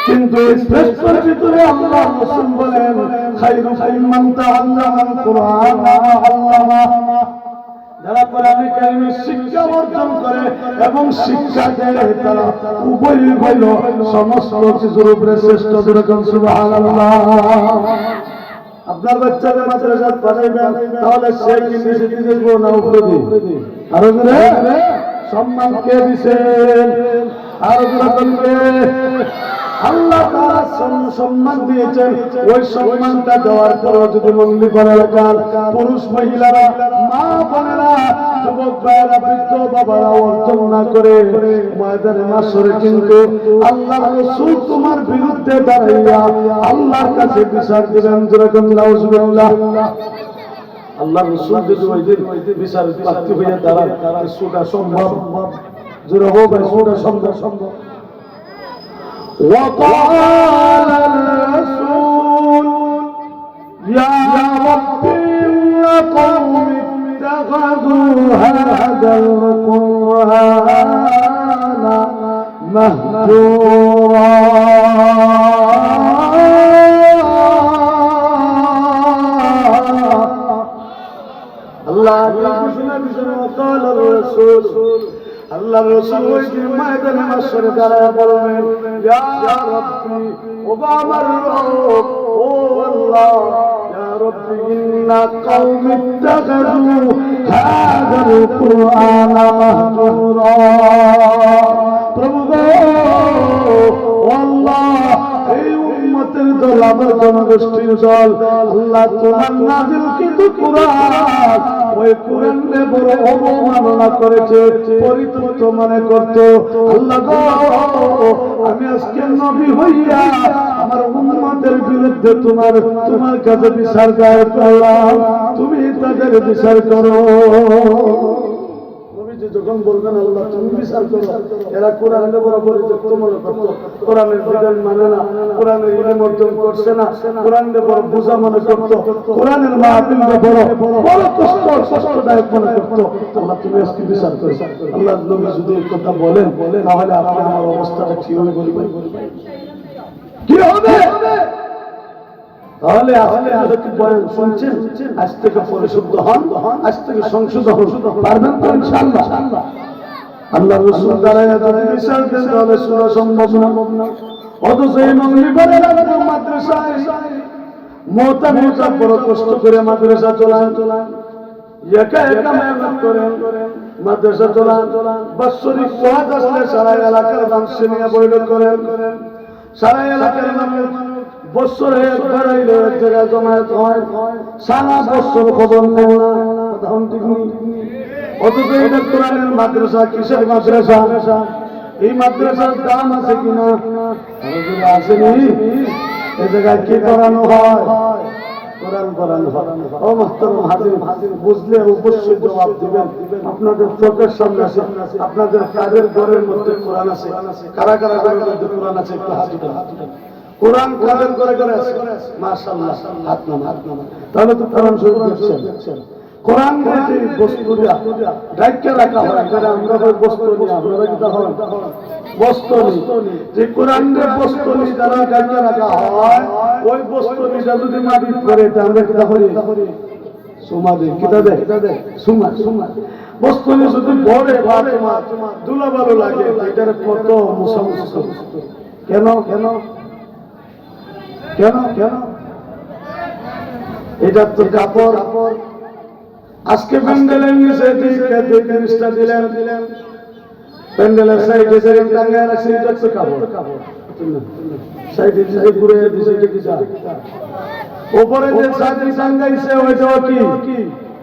কিন্তু শ্রেষ্ঠর ভিতরে আল্লাহ রাসূল বলেন খায়রুকুম মান তাআল্লামাল কুরআন ওয়া আল্লামা, যারা কোরআনে কারীমের শিক্ষা অর্জন করে এবং শিক্ষা দেয় তারা উভয়ই হইল সমস্ত কিছুর উপরে শ্রেষ্ঠ। যেরকম সুবহানাল্লাহ। আপনার বাচ্চাকে মাদ্রাসায় পাঠাইবেন তাহলে সে কি নিচে দিবে না উপরে দিবে? আরো জোরে সম্মান কে দিবেন? আরো জোরে বলবে আল্লাহ তাআলা সম্মান দিয়েছেন। ওই সম্মানটা দেওয়ার পর যদি মন্দির করে রাখার পুরুষ মহিলারা মা বোনেরা যুবক ভাইয়েরা বৃদ্ধ বাবারা অর্জন না করে ময়দানে মাশরে কিন্তু আল্লাহর রাসূল তোমার বিরুদ্ধে দাঁড়াইয়া আল্লাহর কাছে বিচার দিবেন। যেরকম নাউজুবিল্লাহ। আল্লাহর রাসূল যদি ওই দিন বিচার প্রার্থী হয়ে দাঁড়ায় সুটা সম্ভব? জোরে হোক ভাই, সুটা সম্ভব। وقال الرسول يا رب إن قوم اتخذوا هذا القرآن مهجورا الله وقال الرسول আল্লাহ রাসূল ওই দিন ময়দানে মাশরে দাঁড়ায় বলবেন ইয়া রাব্বি, ও আমার রব, ও আল্লাহ, ইয়া রাব্বি ইন্না কওমি ইত্তাখাযু হাযাল কুরআনা মাহজুরা। প্রভু গো, ও আল্লাহ, এই উম্মতের দল আমার জনগোষ্ঠীর দল আল্লাহ তোমার নাযিলকৃত কুরআন ওই কুরআনে বড় অবমাননা করেছে, পরিত্যক্ত মনে করত। আল্লাহ গো, আমি আজকে নবী হইয়া আমার উম্মতের বিরুদ্ধে তোমার কাছে বিচার দায়ের করলাম, তুমি তাদের বিচার করো। যখন বলবেন আল্লাহ তুমি বিচার করো, এরা কোরআনে বড় পরিত্যক্ত মনে করত, কোরআনের বিধান মানে না, কোরআনের ইলম অর্জন করছে না, কোরআনে বড় বোঝা মনে করত, কোরআনের মাহফিলটা বড় কষ্টদায়ক মনে করত। আল্লাহ তুমি আজকে বিচার করো। আল্লাহ নবী যদি এই কথা বলেন তাহলে আপনার আমার অবস্থাটা কি হবে? কি হবে? তাহলে বয়ান শুনছেন, আজ থেকে পরিশুদ্ধ হন, আজ থেকে সংশোধন পারবেন তো ইনশাআল্লাহ। আল্লাহ রাসূল দাঁড়ায় যদি বিচার দেন তাহলে সুরা সম্ভব না। অথচ এই মঙ্গলবারে মাদ্রাসায় মোটা বড় কষ্ট করে মাদ্রাসা চলান, একা মেহনত করেন, মাদ্রাসা চলান। বাৎসরিক ওয়াজ আসলে সারা এলাকার মানুষ নিয়ে বৈঠক করেন, সারা এলাকার মানুষ বছরে একবার আইলে এক জায়গায় জমায়েত হয়, সারা বছর খবর নেয় না। অথচ এটা কোরআনের মাদ্রাসা। কিসের মাদ্রাসা? এই মাদ্রাসার দাম আছে কিনা? আসেনি। এই জায়গায় কি করানো হয়? কোরআন করানো হয়। ও মুহতারাম হাজির, বুঝলে অবশ্যই জবাব দিবেন। আপনাদের চোখের সামনে আছে, আপনাদের কাদের ঘরের মধ্যে কোরআন আছে? কারা কারা ঘরের মধ্যে কোরআন আছে? একটু হাত উঠান। কোরআন কাদের ঘরে ঘরে আছে? মাশাআল্লাহ, হাত নামান। তাহলে তো কোরআন শরীফ দেখছেন। কোরআন যে বস্তুটা ঢাকা রাখা হয়, যেটা আমরা বস্তু নিয়ে আপনারা কি হয় বস্তু নিয়ে, যে কোরআনের বস্তু নিয়ে যারা ঢাকা রাখা হয়, ওই বস্তু নিয়ে যদি মাটি করে আমরা কি করি? সুমা দিই। কিটা দেয়? সুমা। বস্তু নিয়ে যদি ভরে দুলা ভালো লাগে, এটার কত মুসামুস। কেন? এটা তো কাপড়। আজকে প্যান্ডেলের নিচে জিনিসটা দিলেন, প্যান্ডেলের সাইডে যে টাঙ্গায় রাখছে এটা তো কাপড়। সাইডে ঘুরে দিছে এটা কি যায়? উপরে যে সাইডে টাঙ্গাইছে ওইটাও কি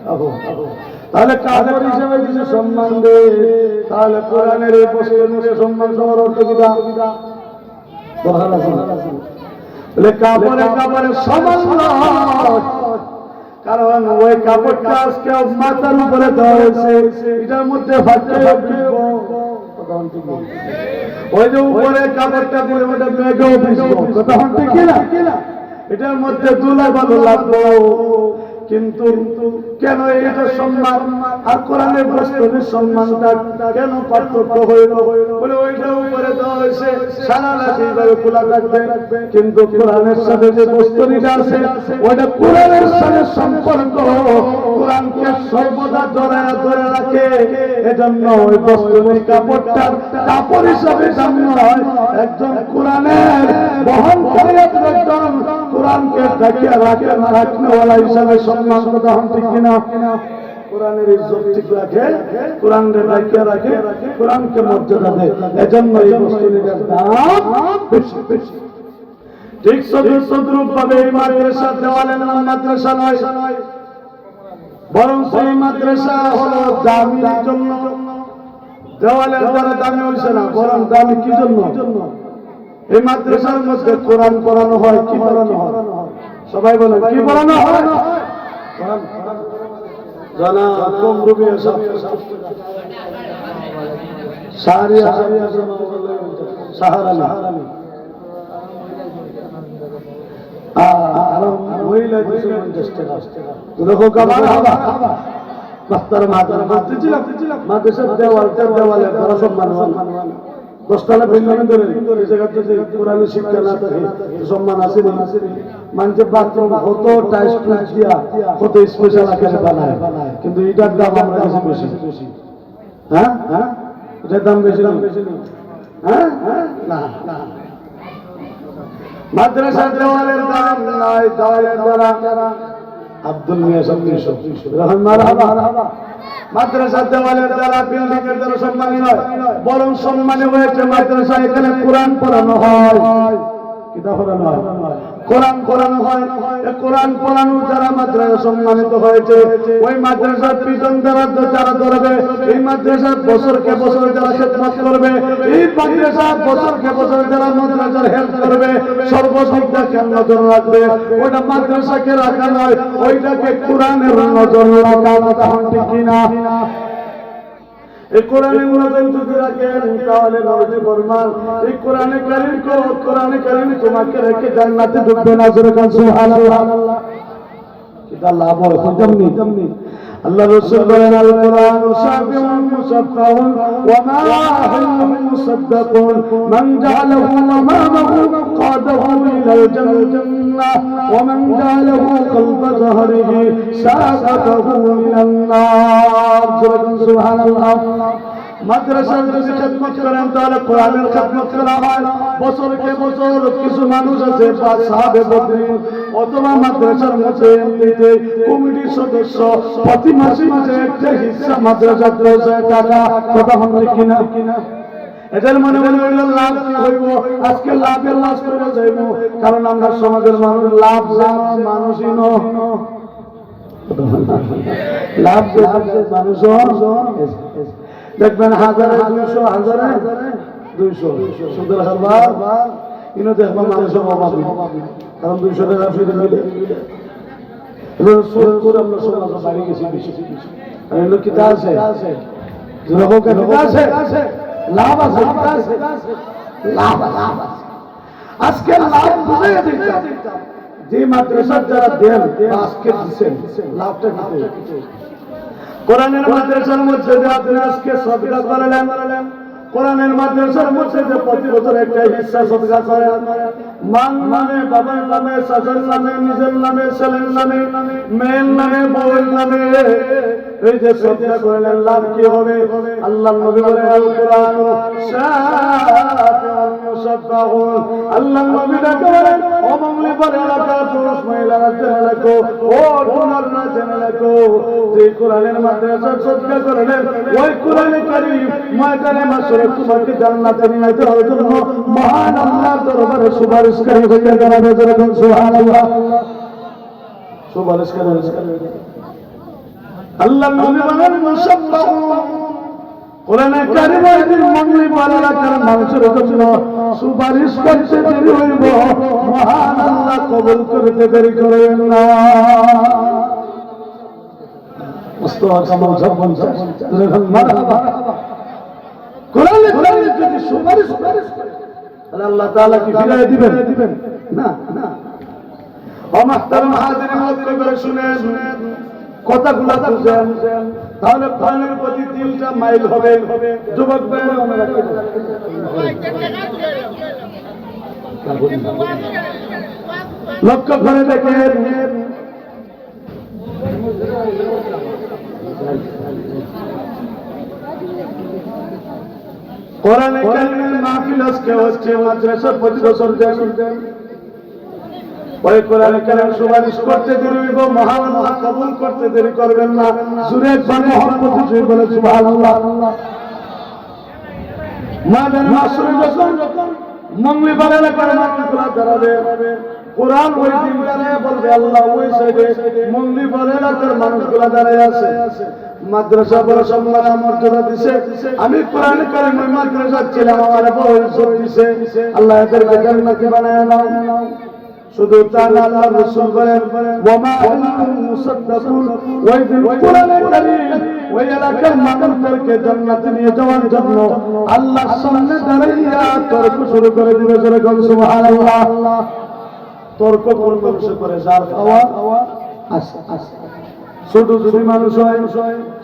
কাপড়। তাহলে কাপড় হিসেবে যদি সম্মান দেয়, তাহলে কোরআনের এই বস্তুকে সম্মান দেওয়ার অর্থ কি? কাপড়ের সমান নয়, কারণ ওই কাপড়টা আজকে মাথার উপরে দেওয়া হয়েছে, এটার মধ্যে ওই যে উপরে কাপড়টা দিয়ে ওটা মেঘেও ভিজবো, কথা হচ্ছে কিনা? এটার মধ্যে দুলা ভালো লাগবো, কিন্তু কেন এটা সম্মান আর কোরআনের বস্তুর সম্মানটা কেন পার্থক্য হইল? বলে ওইটা উপরে দেওয়া হয়েছে সারা রাত এইভাবে খোলা থাকবে, কিন্তু কোরআনের সাথে যে বস্তুটা আছে ওইটা কোরআনের সাথে সম্পর্ক, কোরআনকে সর্বদা ধরে ধরে রাখে। এজন্য ওই বস্তুর কাপড়টা কাপড় হিসাবে দাম নয়, একজন কোরআনের বহনকারী একজন কোরআনকে দেখিয়ে রাখে না রাখনেওয়ালা হিসাবে সম্মান কথা হন, ঠিক কিনা? কোরআনের ইজ্জত ঠিক রাখে, কোরআনকে রাখিয়ে রাখে, কোরআনকে মর্যাদা দেয়। এজন্য এই বস্তুটার দাম বেশি বেশি। ঠিক সদরূপ ভাবে এই মাদ্রাসা দেওয়ালের নাম মাদ্রাসা নয়, বরং সেই মাদ্রাসা হলো দামির জন্য। দেওয়ালের দ্বারা দামি হয়েছে না, বরং দামি কি জন্য? এই মাদ্রাসার মধ্যে কোরআন পড়ানো হয়। কি পড়ানো হয়? সবাই বলেন কি পড়ানো হয়? জানা কম রুবি সাহারানি মহিলা মাদ্রাসার দেওয়ালে সম্মান দশতলা বিল্ডিং ধরে কোরআনের শিক্ষা না থাকে সম্মান আছে না? মানুষের বাথরুম কত টাইস দিয়া কত স্পেশাল আকারে বানায়, কিন্তু এটার দাম আমরা কাছে বেশি। হ্যাঁ হ্যাঁ, এটার দাম বেশি না? হ্যাঁ না না, মাদ্রাসার দেওয়ালের দাম নয়, দেওয়ালের দ্বারা আব্দুল মিয়া মাদ্রাসার দেওয়ালের দ্বারা বিল্ডিং এর দ্বারা সম্মানী নয়, বরং সম্মানী হয়েছে মাদ্রাসা এখানে কোরআন পড়ানো হয়। কিতাব পড়ানো হয়, কোরআন পড়ানো হয়। কোরআন পড়ানোর দ্বারা মাদ্রাসা সম্মানিত হয়েছে। ওই মাদ্রাসার পিছন দ্বারা যারা ধরবে, এই মাদ্রাসার বছরকে বছর যারা খেদমত করবে, এই মাদ্রাসার বছরকে বছর যারা মাদ্রাসার হেল্প করবে, সর্বদিকটা কেন নজর রাখবে? ওটা মাদ্রাসাকে রাখা নয়, ওইটাকে কোরআনের নজর রাখা কথা ঠিক কিনা? এই কোরআনে নজর যদি রাখেন তাহলে নবী ফরমান এই কোরআনে কারীম তোমাকে রেখে জান্নাতে ঢুকবে না। সুবহানাল্লাহ। কিটা লাভ হয় জামনি। আল্লাহ রাসূল বলেন আল কোরআন শাফিউন মুসাফফাহুন ওয়া মা হুম মুসাদ্দাকুন মান জাআলাহু আমামাহু কাদাহু ইলাল জান্নাহ ওয়া মান জাআলাহু কলবা যহরিহি সাকাতাহু মিনান নার। সুবহানাল্লাহ। মাদ্রাসার যদি খেদমত করেন তাহলে কোরআনের খেদমত করা হয়। বছরকে বছর কিছু মানুষ আছে সাহাবে বদরিন অথবা মাদ্রাসার মধ্যে এমনিতে কমিটির সদস্য প্রতি মাসে মাসে একটা হিস্সা মাদ্রাসার পৌঁছায় টাকা কথা হবে কিনা? এটার মনে মনে হইল লাভ কি হইব, আজকে লাভের লাভ করে যাইব। কারণ আমরা সমাজের মানুষ লাভ মানুষই লাভ মানুষ দেখবেন হাজারে 200 সুদের খাবার ইনো দেখবেন মানুষের অভাব, কারণ 200 টাকা ফিরে মিলে এবার সুদ করে আমরা সমাজ বাড়ি গেছি বেশি। আর এগুলো কিতা আছে, লাভ আছে, লাভ আজকে লাভ বুঝে দিতাম যে মাদ্রাসার যারা দেন আজকে দিচ্ছেন লাভটা কি? কোরআনের মাদ্রাসার মধ্যে যে আপনি আজকে সদকা করলেন, কোরআনের মাদ্রাসার মধ্যে যে প্রতি বছর একটা হিস্সা সদকা করেন, মান নামে, বাবার নামে, চাচার নামে, নিজের নামে, ছেলের নামে, মেয়ের নামে, বউয়ের নামে এই যে সদকা করলেন লাভ কি হবে? আল্লাহ নবী বলেন আল কোরআন শাফিউন মুসাফফাহুন। আল্লাহ নবী ডাকে বলেন ও মুমিন বলে এলাকার পুরুষ মহিলারা জেনে রাখো, ও বোনেরা জেনে রাখো, যে কোরআনের মাদ্রাসা সদকা করলেন ওই কোরআনে কারীম ময়দানে মাশরে তোমাকে জান্নাতে নিয়ে যাওয়ার জন্য মহান আল্লাহর দরবারে সুপারিশকারী হয়ে দাঁড়াবে। সুবহানাল্লাহ। সুপারিশকারী আল্লাহ নবী বলেন মুসাফফাহুন। কোরআনে কারীমের মঙ্গলি বলার কারণ মানুষের জন্য সুপারিশ করতে দেরি হইব, মহান আল্লাহ কবুল করতে দেরি করবেন না। কোরআনে যদি সুপারিশ করে তাহলে আল্লাহ তাআলা কি ফিরিয়ে দিবেন? না না। মাহতারাম হাজিরিন লক্ষ্য করে শুনেন, কথাগুলো বুঝেন, তাহলে কোরআনের প্রতি দিলটা মাইল হবে। যুবক ভাইরা লক্ষ্য করে দেখেন, কোরআনে কারিমের মাহফিল আজকে হচ্ছে মাদ্রাসা প্রতি বছর দেন। ওই কোরআনে কারিম সুপারিশ করতে দেরি হইব, মহান আল্লাহ কবুল করতে দেরি করবেন না। জুরে একবার মুহাম্মদ হুজুর বলে সুবহানাল্লাহ। মাদান মাসুর যখন মঙ্গলবার এলাকার মানুষগুলা দাঁড়াবে, কোরআন ওই দিন দাঁড়ায় বলবে আল্লাহ ওই সাইডে মঙ্গলবার এলাকার মানুষগুলা দাঁড়ায় আছে। মাদ্রাসা বড় সম্মান মর্যাদা দিছে, আমি কোরআন কারিম ওই মাদ্রাসা ছিলাম, আমার বড় ইজ্জত দিছে। আল্লাহ এদেরকে জান্নাতি বানায় নাও। শুধু তা না, আল্লাহ রাসূল বলেন ওয়ামা আনতুম মুসাদ্দাকুন, ওই দিন কোরআনে কারীম ওই এলাকার মানুষদেরকে জান্নাতে নিয়ে যাওয়ার জন্য আল্লাহর সামনে দাঁড়াইয়া তর্ক শুরু করে দিবে। জোরে বলুন সুবহানাল্লাহ। তর্ক করবে শুরু করে, যার খাওয়া আচ্ছা আচ্ছা। ছোট যদি মানুষ হয়,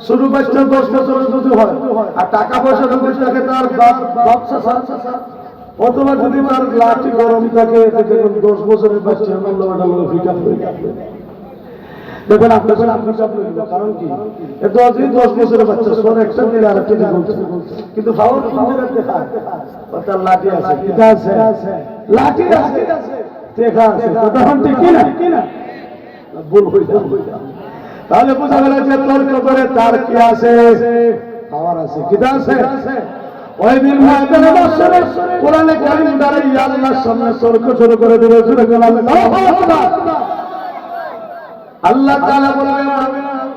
ছোট বাচ্চা 10 বছরের যদি হয়, আর টাকা পয়সা যদি থাকে তার বাচ্চা অথবা যদি তার লাঠি গরম থাকে, 10 বছরের বাচ্চা দেখবেন আপনি কারণ কি 10 বছরের বাচ্চা সর একটা দিলে আর একটা কিন্তু তার লাঠি আছে, লাঠি আছে, দেখা আছে, তখন ঠিক কিনা ভুল হয়ে যাবে। তাহলে বোঝা গেল যে তর্ক করে তার কি আছে, পাওয়ার আছে, কি আছে। ওই দিন কোরআনে কারিম দাঁড়িয়ে আল্লাহর সামনে তর্ক শুরু করে দেবে। আল্লাহ তাআলা বলবেন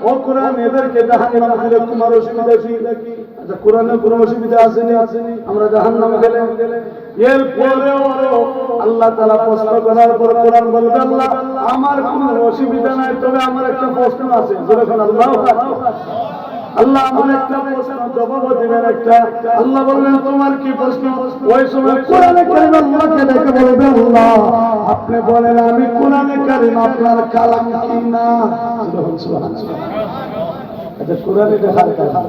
ও কোরআন এদেরকে জাহান্নামে দিলে তোমার অসুবিধা কি? আচ্ছা কোরআনে কোনো অসুবিধা আসেনি, আমরা জাহান্নামে গেলে এর পরেও আল্লাহ তাআলা প্রশ্ন করার পর কোরআন বলবে আল্লাহ আমার কোনো অসুবিধা নাই, তবে আমার একটা প্রশ্ন আছে। যখন আল্লাহ আমার একটা প্রশ্ন জবাব দিবেন একটা। আল্লাহ বলবেন তোমার কি প্রশ্ন? ওই সময় কোরআনে কারিম আল্লাহকে দেখে বলবে আল্লাহ আপনি বলেন আমি কোরআনে কারিম আপনার কালাম কি না? আচ্ছা কোরআনে দেখার কালাম,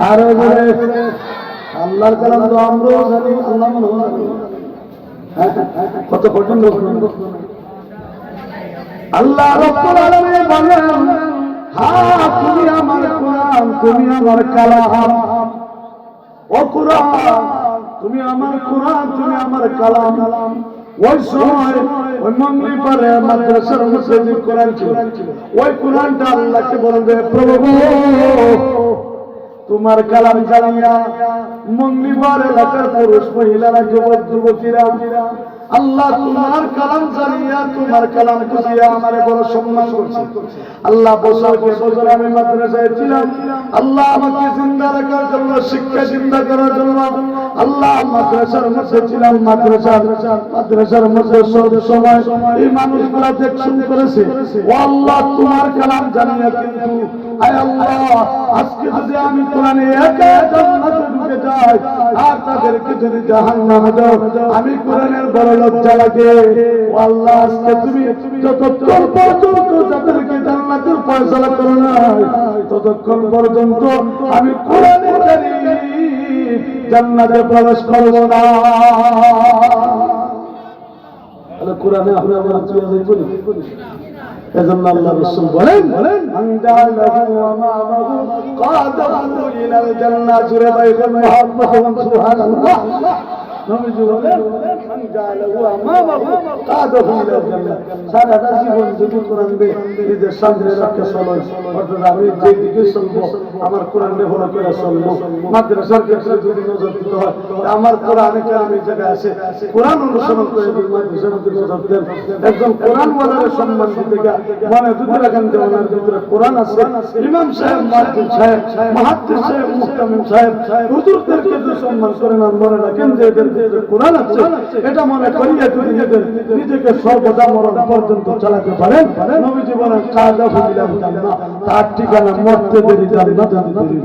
আরো জোরে আল্লাহর কালাম তো আমরাও জানি, আল্লাহ মনে হয় কত কঠিন প্রশ্ন। আল্লাহ রাব্বুল আলামিন বলেন হ্যাঁ তুমি আমার কোরআন, তুমি আমার কালাম। ও কোরআন তুমি আমার কোরআন, তুমি আমার কালাম। ওই সময় ওই মঙ্গলবারে মাদ্রাসার মধ্যে যে কোরআন ছিল, ওই কোরআনটা আল্লাহকে বলবে প্রভু তোমার কালাম জানিয়া মঙ্গলবার এলাকার পুরুষ মহিলারা যুবক যুবতীরা আল্লাহ তোমার কালাম জানিয়া তোমার কালাম বুঝিয়া আমার বড় সম্মান করছে। আল্লাহ বছর আমি মাদ্রাসায় ছিলাম, আল্লাহ আমাকে জিন্দা রাখার জন্য, শিক্ষা জিন্দা করার জন্য আল্লাহ মাদ্রাসার মধ্যে ছিলাম। মাদ্রাসার মধ্যে সব সময় এই মানুষগুলা দেখশন করেছে। ও আল্লাহ তোমার কালাম জানিয়া কিন্তু আয় আল্লাহ আজকে যদি আমি কোরআনে একা জান্নাতে ঢুকে যাই আর তাদেরকে যদি জাহান্নামে দাও, আমি কোরআনের বড় লজ্জা লাগে। ও আল্লাহ আজকে তুমি যতক্ষণ পর্যন্ত যাদেরকে জান্নাতের ফয়সালা করো নাই, ততক্ষণ পর্যন্ত আমি কোরআনের কারিম জান্নাতে প্রবেশ করব না। তাহলে কোরআনে আমরা চলে যাই। এজন্য আল্লাহ রাসূল বলেন আনজালাহু ওয়া মা'মাহু কাদাহু ইলাল জান্নাহ। জুরে বাইকুল মুহাম্মাদ সুবহানাল্লাহ। নবীজি বলেন আনজালাহু ওয়া মা'মাহু কাদাহু ইলাল জান্নাহ। সারাটা জীবন যদি কোরআন দিয়ে নিজের সামনে রাখতে চলেন, অর্থাৎ আমি যেদিকে চলবো আমার কোরআনে ফলো করে চলবো। মাদ্রাসার ক্ষেত্রে যদি নজর দিতে হয় আমার কোরআনে কারিমের জায়গা আছে, কোরআন অনুসরণ করে মাদ্রাসার মধ্যে নজর দেন। একজন কোরআন ওয়ালার সম্মান দিতে গিয়ে মানে যদি রাখেন যে ওনার ভিতরে কোরআন আছে, ইমাম সাহেব, মুয়াজ্জিন সাহেব, মুহাদ্দিস সাহেব, মুহতামিম সাহেব, হুজুরদেরকে যে সম্মান করেন আর মনে রাখেন যে এদের ভিতরে কোরআন আছে, এটা মনে করিয়া যদি নিজেকে সর্বদা মরণ পর্যন্ত চালাতে পারেন, নবীজি বলেন কাদাহু ইলাল জান্নাহ, তার ঠিকানা মরতে দেরি জান্নাতে দেরি।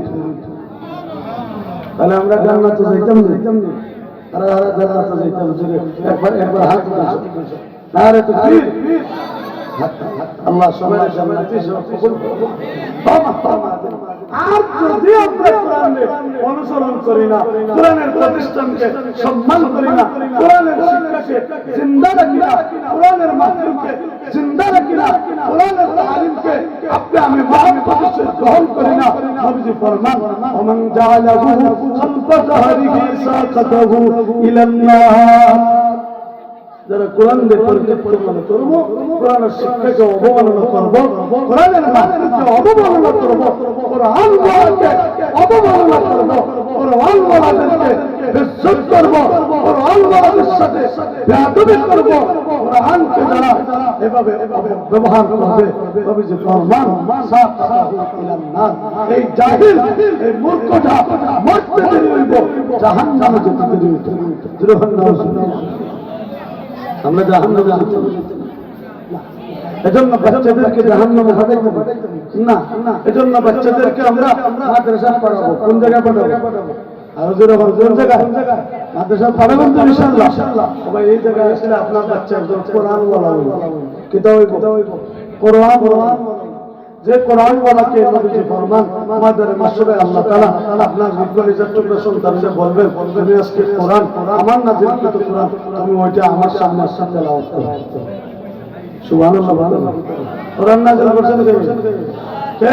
তাহলে আমরা জান্নাতে যাইতাম না, আর জান্নাতে যাইতাম। একবার হাত তুলেছে নারে তাকবীর। আল্লাহ সবাই জান্নাতি কবুল করুন। আর যদি আমরা কোরআনের অনুসরণ করি না, কোরআনের প্রতিষ্ঠানকে সম্মান করি না, কোরআনের শিক্ষাকে জিন্দা রাখি না, কোরআনের মাহফিলকে জিন্দা রাখি না, কোরআনের তালিমকে আপনি আমি মহব্বত গ্রহণ করি না, নবীজি ফরমান ওমান জাআলাহু খালফা যাহরিহি সাকাতাহু ইলান নার। যারা কোরআনকে পরিবর্তন করবো, কোরআনের শিক্ষাকে অবমাননা করবো, কোরআনের মাহফিলকে অবমাননা করবো, কোরআন ওয়ালাকে অবমাননা করবো, কোরআন ওয়ালাদেরকে বেইজ্জত করবো, কোরআন ওয়ালাদের সাথে বেয়াদবি করবো, কোরআনকে যারা এভাবে ব্যবহার করবে, নবীজি ফরমান সাকাতাহু ইলান নার। এই জাহিল, এই মূর্খটা মরতে দেরি হইব, জাহান্নামে যেতে দেরি হইব। সুবহানাল্লাহ। আমরা জাহান্নামে যেতে না, এজন্য বাচ্চাদেরকে জাহান্নামে পাঠাইতে না, এজন্য বাচ্চাদেরকে আমরা মাদ্রাসা পড়াবো। কোন জায়গায় পড়াবো? আরো জোরে বলুন, কোন জায়গায়? মাদ্রাসা পড়াবেন তো ইনশাআল্লাহ। সবাই এই জায়গায় আসলে আপনার বাচ্চা একজন কোরআন ওয়ালা হইব। কিতাব হইব কোরআন। যে কোরআন ওয়ালাকে নবীজি ফরমান আমাদের মাসরে আল্লাহ তাআলা আপনার বিকলিজার টুকরা সন্তানকে বলবেন, তুমি আজকে কোরআন আমার নাযিলকৃত কোরআন তুমি ওইটা আমার সামনে তেলাওয়াত করো। সুবহানাল্লাহ। কোরআন নাযিল করেছেন কে?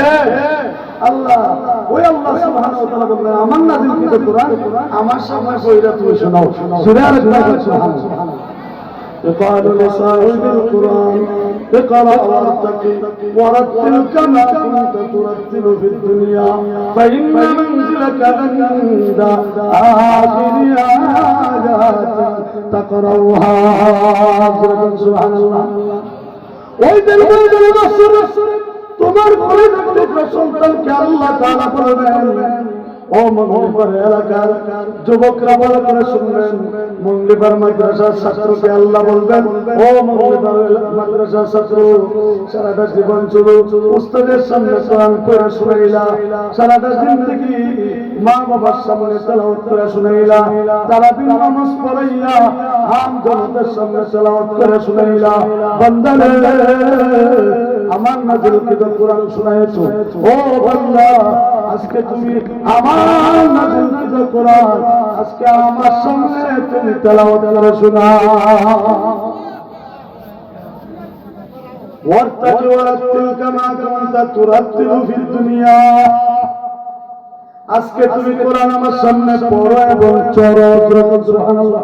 আল্লাহ। ওই আল্লাহ সুবহানাহু ওয়া তাআলা বলেন আমার নাযিলকৃত কোরআন আমার সামনে কইরা তুমি শোনাও। সূরা আল-বাকারা সুবহানাল্লাহ। يقال لصاحب القرآن اقرأ وارتقي ورتل كما كنت ترتل في الدنيا فإن منزلك عند آخر آيات تقرأها. سبحان الله. وإذا তোমার পরিণত সন্তানকে আল্লাহ তাআলা বলবেন, ও মঙ্গলবার এলাকার যুবকরা ভালো করে শুনবেন, মঙ্গলবার মাদ্রাসার ছাত্রকে আল্লাহ বলবেন, ও মঙ্গলবার মাদ্রাসার ছাত্র, সারাটা জীবন শুধু উস্তাদের সামনে কোরআন পড়ে শুনাইলা, সারাটা জিন্দেগি মা বাবার সামনে তেলাওয়াত করে শুনাইলা, তারাবির নামাজ পড়াইয়া আম জনতার সামনে তেলাওয়াত করে শুনাইলা, বান্দারে আমার নাযিলকৃত কোরআন শুনাইছো, ও বান্দা আজকে তুমি আমার নাযিলকৃত কোরআন আজকে আমার সামনে তুমি তেলাওয়াত করে শোনাও। ওয়ারতাকি ওয়ারাত্তিল কামা কুনতা তুরাত্তিলু ফিদ দুনিয়া। আজকে তুমি কোরআন আমার সামনে পড়ো এবং চড়ো। সুবহানাল্লাহ।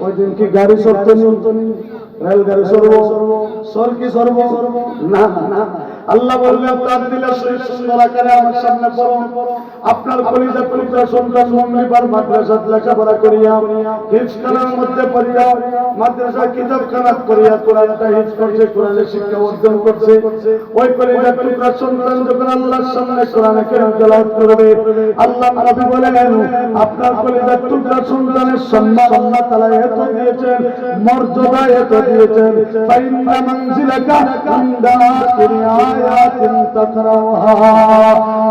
ওই দিন কি গাড়ি চড়তে নি? রেলগাড়ি চড়বো? সর কি চড়বো? না না। আল্লাহ বললেন তার দিলে সুন্দর আকারে আমার সামনে পড়ো। আপনার কলিজা পরিচয় সন্তান মঙ্গলবার মাদ্রাসাত লেখাপড়া করিয়া হিফজখানার মধ্যে পড়িয়া মাদ্রাসার কিতাবখানা করিয়া কোরআনটা হিফজ করছে, কোরআনের শিক্ষা অর্জন করছে। ওই কলিজা পরিচয় সন্তান যখন আল্লাহর সামনে কোরআনে কারীম তেলাওয়াত করবে, আল্লাহ নবী বলেন আপনার কলিজা টুকরা সন্তানের সম্মান আল্লাহ তাআলা এত দিয়েছেন, মর্যাদা এত দিয়েছেন, ফাইন্না মানজিলাকা ইনদা আয়াতিন তাকরাউহা।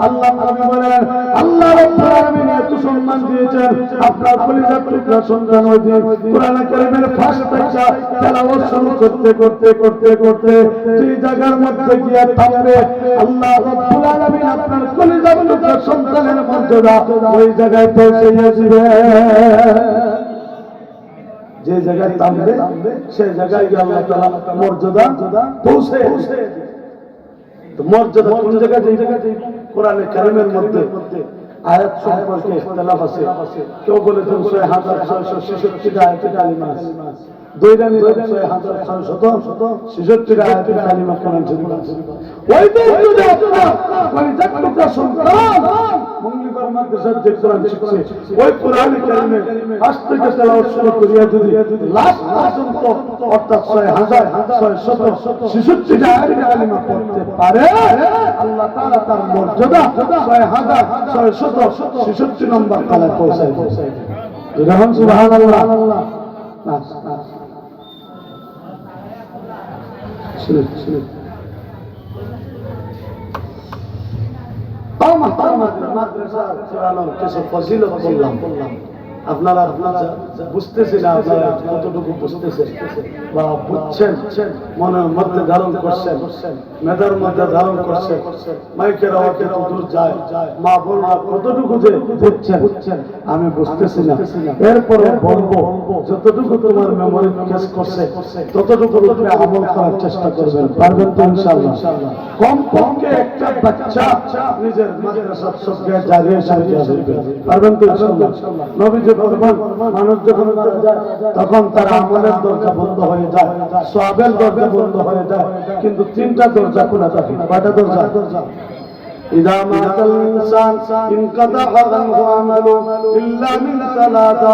আল্লাহ নবী বলেন আল্লাহ রাব্বুল আলামিন এত সম্মান দিয়েছেন, আপনার কলিজার টুকরা সন্তান ওই দিন কোরআন কারীমের ফার্স্ট থেকে তেলাওয়াত শুরু করতে করতে করতে করতে যে জায়গার মধ্যে গিয়ে থামবে, আল্লাহ রাব্বুল আলামিন আপনার কলিজার টুকরা সন্তানের মর্যাদা ওই জায়গায় পৌঁছে দিবে। যে জায়গায় থামবে সেই জায়গায় আল্লাহ তাআলা মর্যাদা পৌঁছে দিবে। মর্যাদা কোন জায়গায়? যে জায়গায় কোরআনে কারীমের মধ্যে আয়াত সম্পর্কে ইখতিলাফ আছে। কেউ বলেছেন 6666 আয়াতে কালিমা আছে, দুইটা নিলেন 6666 আয়াতে কালিমা কোরআন শরীফ আছে। ওই দিন যদি আপনার কলিজার টুকরা সন্তান মঙ্গলবার মাদ্রাসার যে কোরআন শিখছে ওই কোরআনে কারীমের ফার্স্ট থেকে তেলাওয়াত শুরু করিয়া যদি লাস্ট পর্যন্ত অর্থাৎ 6666 আয়াতে কালিমা পড়তে পারে, আল্লাহ তাআলা তার মর্যাদা 6666 নম্বর তলায় পৌঁছায় দেবে। যখন সুবহানাল্লাহ। মাদ্রাসা চালানোর কিছু ফজিলত বললাম। আপনারা বুঝতেছেন, আপনারা কতটুকু বুঝতেছেন বা বুঝছেন, মনের মধ্যে ধারণ করছেন, মেধার মধ্যে ধারণ করছেন, মাইকের আওয়াজ কতদূর যায়, মা বোনরা কতটুকু যে বুঝছেন আমি বুঝতেছি না। এরপরে বলবো যতটুকু তোমার মেমোরি কেস করছে ততটুকু উপরে আমল করার চেষ্টা করবেন, পারবেন তো ইনশাআল্লাহ? কমপক্ষে একটা বাচ্চা নিজের মাদ্রাসার সবকে জাগিয়ে সাজিয়ে আসবে, পারবেন তো ইনশাআল্লাহ? নবীজি বলবেন মানুষ যখন মারা যায় তখন তার আমলের দরজা বন্ধ হয়ে যায়, সওয়াবের দরজা বন্ধ হয়ে যায়, কিন্তু তিনটা দরজা খোলা থাকে। কয়টা দরজা? إذا مات الإنسان انقطع عنه عمله إلا من ثلاثة